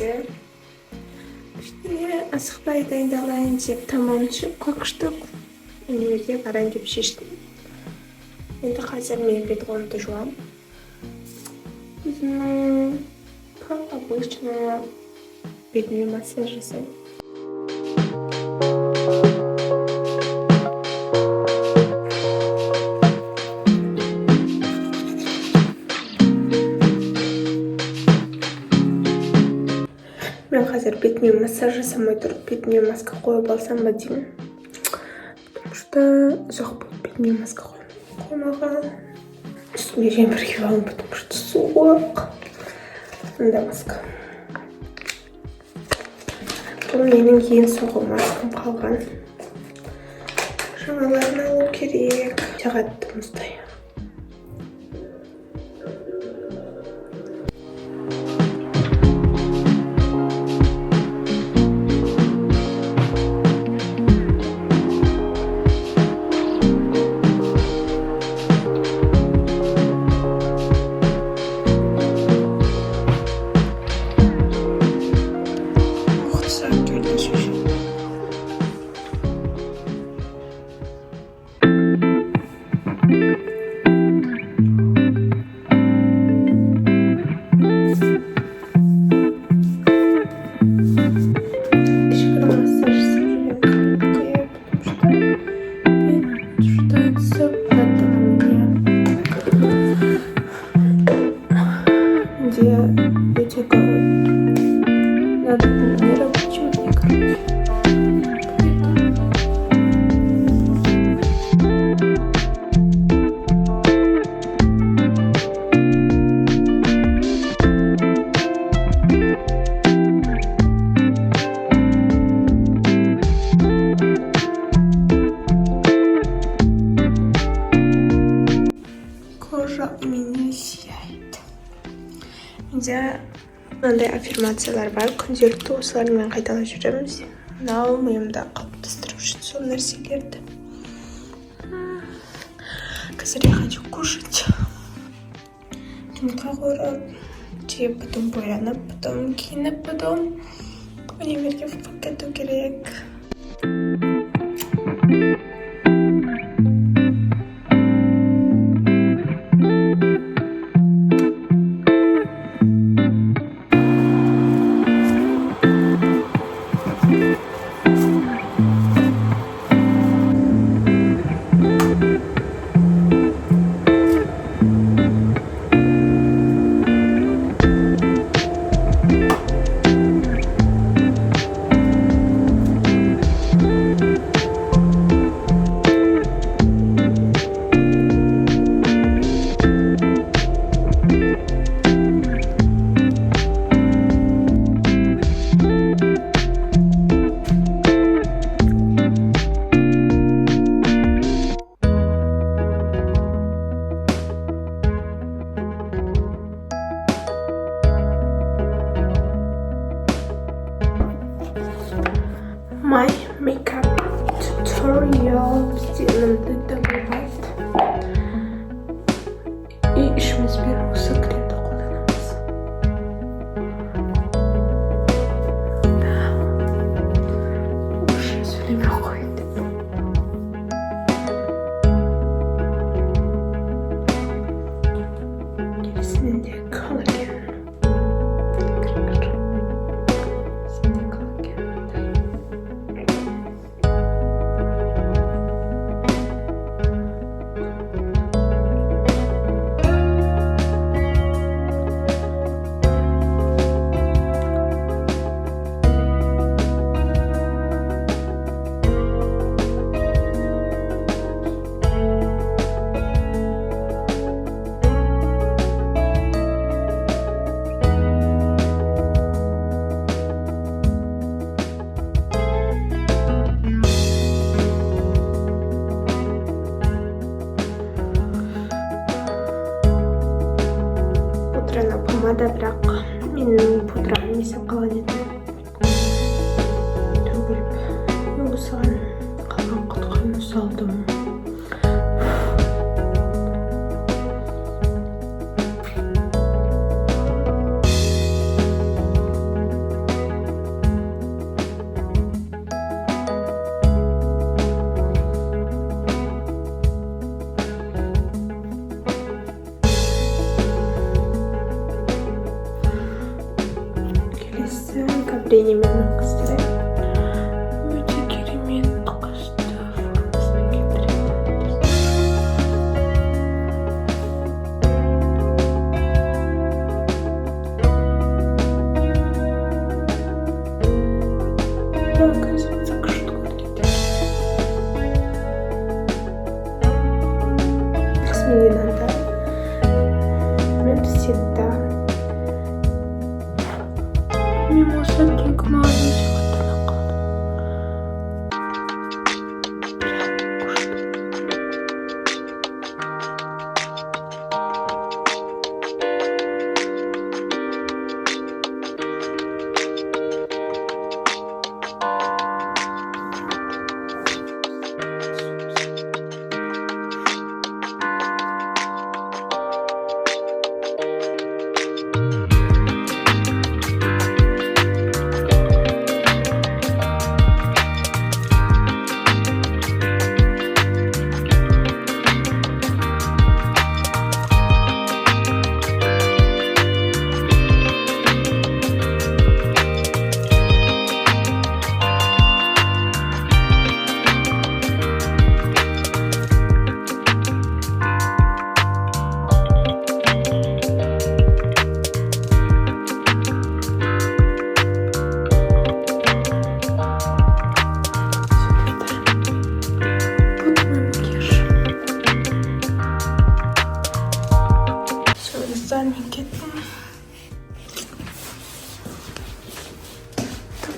кезде кішкене асықпай дайындалайын деп тамағымды ішіп қоқыштық универге барайын деп шештім. Енді қазір мен бет-қолымды жуамын. Өзімнің как обычно бетіме массаж жасаймын. Мен қазір бетіме массаж жасамай тұрып, бетіме маска қойып алсам ба деймін. Потому что ұзақ болып бетіме маска қоймаған. Үстіме жемпір киіп аламын, потому что суық. Мында маска. Бұл менің ең соңғы маскам қалған. Жаңаларын алу керек. Сағатты мұздай. Менде мынандай аффирмациялар бар. Күнделікті осылармен қайталап жүреміз. Мынау миымда қалыптастырып жүрген сол нәрселерді. Қазір я хочу кушать. Жұмыртқа қуырып, жеп, потом боянып, потом киініп, потом универге кету керек. My makeup tutorial сделанный добывает. И işimiz bir sekreto kullanamaz. Уже söyleme koydu. Gerisinin de kolagen. Помада, бірақ менің пудрам несіп қалған еді. Төгіліп, осыған қалған құтқаны салдым. Біздің Габренимен қызды. Өте керемет қызды формасына келтіреді. Да, оказывается, что выглядит. Мне не надо. Мен всегда мимо сладких маленьких танаков.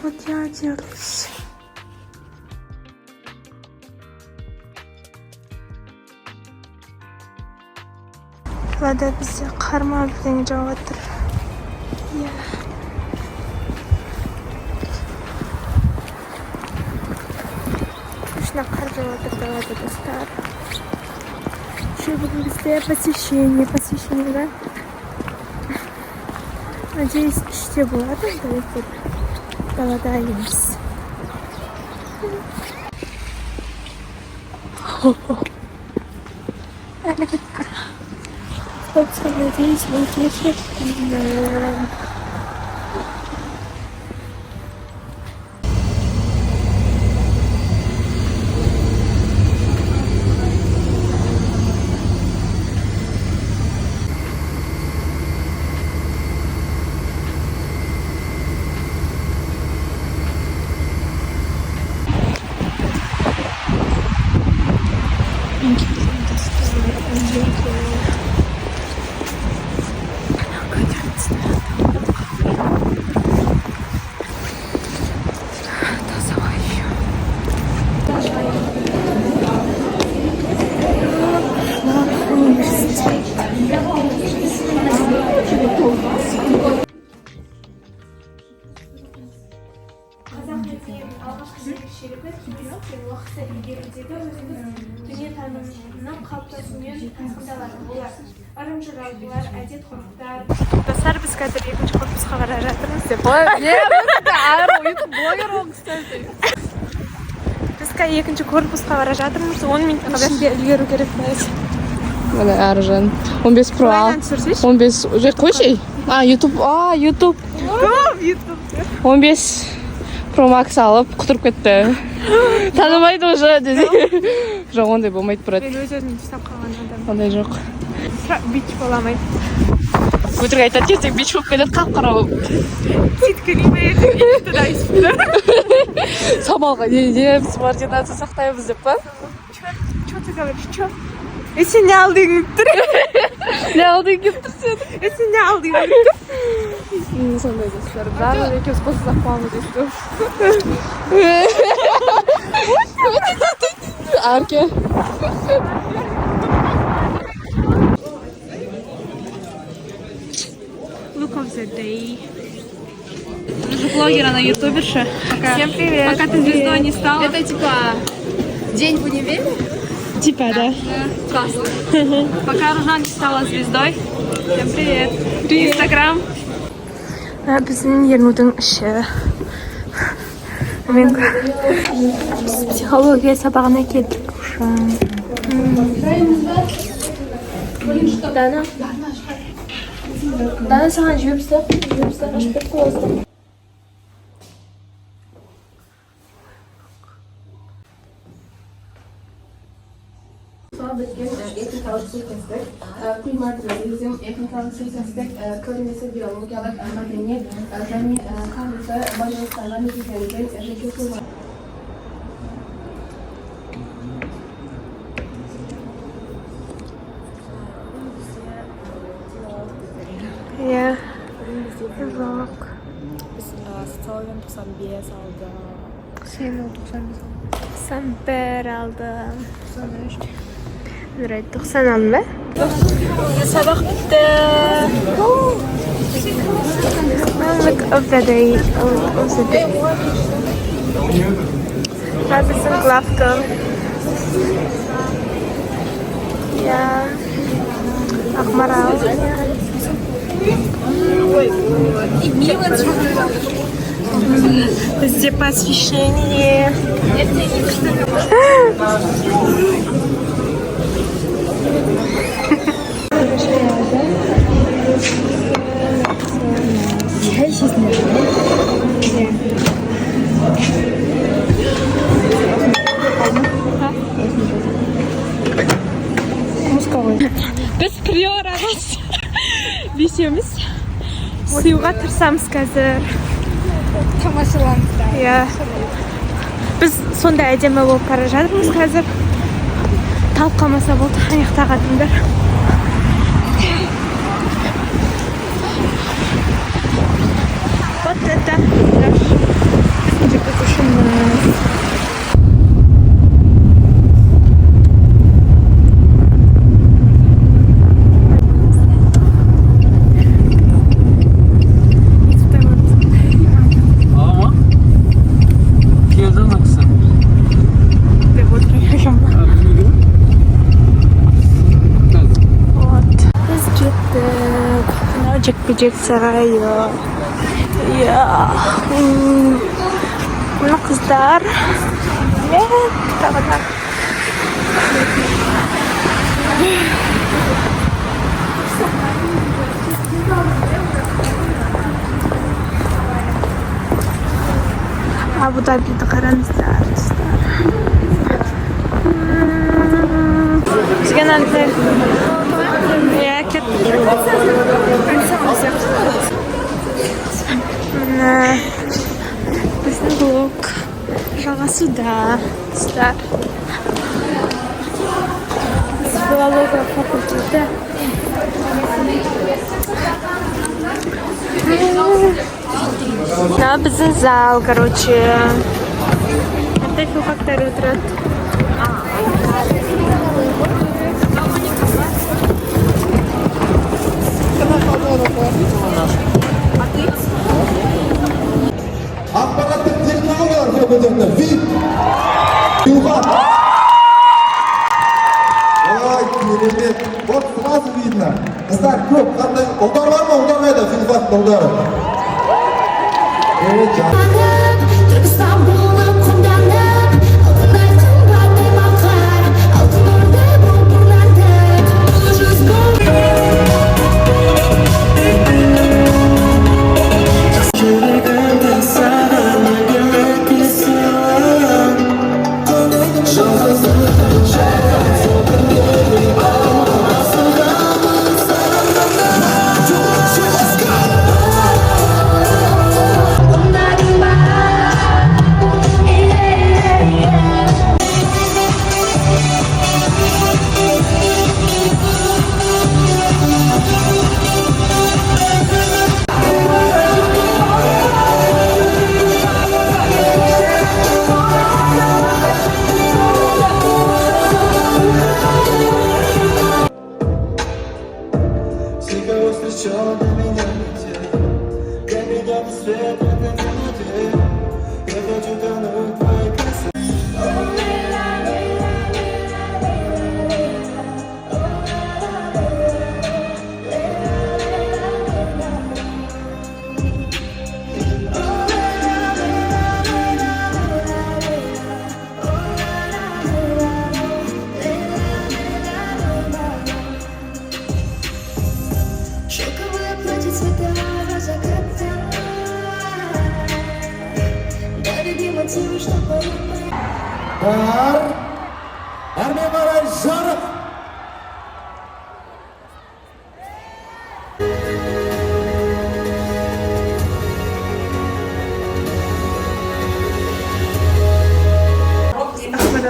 Вот я оделась. Лада бізде қарма бірдеңе жауып жатыр. Иә. Күшіне қар жауып жатыр далада достар. Еще бүгін бізде посещение, да? Надеюсь, іште болады, далада емес. Әлі бітті. Надеюсь, выключит. Достар, біз қазір екінші корпусқа бара жатырмыз деп. Біз қазір екінші корпусқа бара жатырмыз. 10 минуттың ішінде үлгеру керек болады. Міне Аржан. 15 Pro ал. 15 уже қойшы. YouTube. YouTube. 15 Pro Max алып құтырып кетті. Танымайды уже деді. Жоқ, ондай болмайды, брат. Мен өз-өзімді ұстап қалған адам. Ондай жоқ. Бич боламайды. Өтірік айтады кезде бич болып келеді, қап-қара болып. Титкілеймей, да испуга. Самалға не субординация сақтаймыз деп па? Чё ты говоришь, чё? Сен не алдың тұр? Не алдың кеп тұр сен? Сен не алдың тұр? Сондай достар. Барлығы екеуіз қосылақ қуамыз есту. Арке. Look of the day. Блогер, она ютуберша. Всем привет. Пока ты звездой не стала. Это типа день в универе? Типа, да. Классно. Пока Ружан не стала звездой. Всем привет. Инстаграм. Біздің ернудің іші. Мен психология сабағына келдік уже. Дана саған жібіпсі. Ашып кетті Ошол беткен этникалык сыйкынчтык, примативизм, этникалык сыйкынчтык, көбүнесе биологиялык, маданий жана кандысы байланыштарга негизделген жеке тұлға. Я жоқ. Социологияны 95 алдым. Сен ол 91 алдым. 93. Нұрай 90 алдым ба? Сабақ бітті. Look of the day. Біздің главка. Я Ақмарал. Бізде посвящение. Біз приорамыз. Бесеуміз. Сыюға тырысамыз қазір. тамашалаңыздар. Иә. Біз сондай әдемі болып бара жатырмыз қазір. Талқамаса болды, аяқтағанымдар. Вот это наш жүргізушіміз. Жекпе-жек сарайы. Иә. Мына қыздар. Тағыда. Абу-Дабиді қараңыздар. Бізге нәнді. Иә, кет. Біздің блог жалғасуда. Қыздар. Филология факультеті. Да, біздің зал, короче. Это филфактор отырады. Ақпараттық технологиялар факультеті ВИП Юхан. Ой, керемет. Вот сразу видно. Қыздар көп. Қандай ұлдар бар ма? Ұлдар қайда? Филфактың ұлдары. Түркістан болып құнданып, алтындай қымбатты мақар, алтын ордай бұлбұрланды. Жүрегімді саған әкелесің, жалғыздықты жайған сөгіндей аласығамын Шелковое платье цвета заката. Дороги мотивы, что поют. Әрмен қарай жарып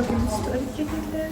сторики келдік.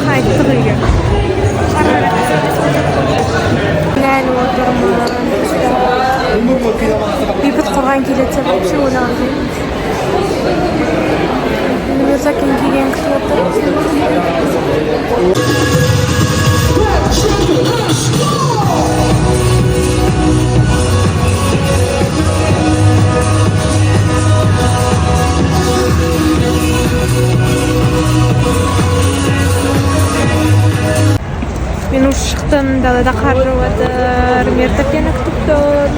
Қайттық үйге. Ләлі отырмын. Бейбіт құрған келеді деп вообще ойлаған жоқпын. Мирзакин келген күтіп отыр. Мен уже шықтым, далада қар жауып жатыр. Мертапені күтіп тұр.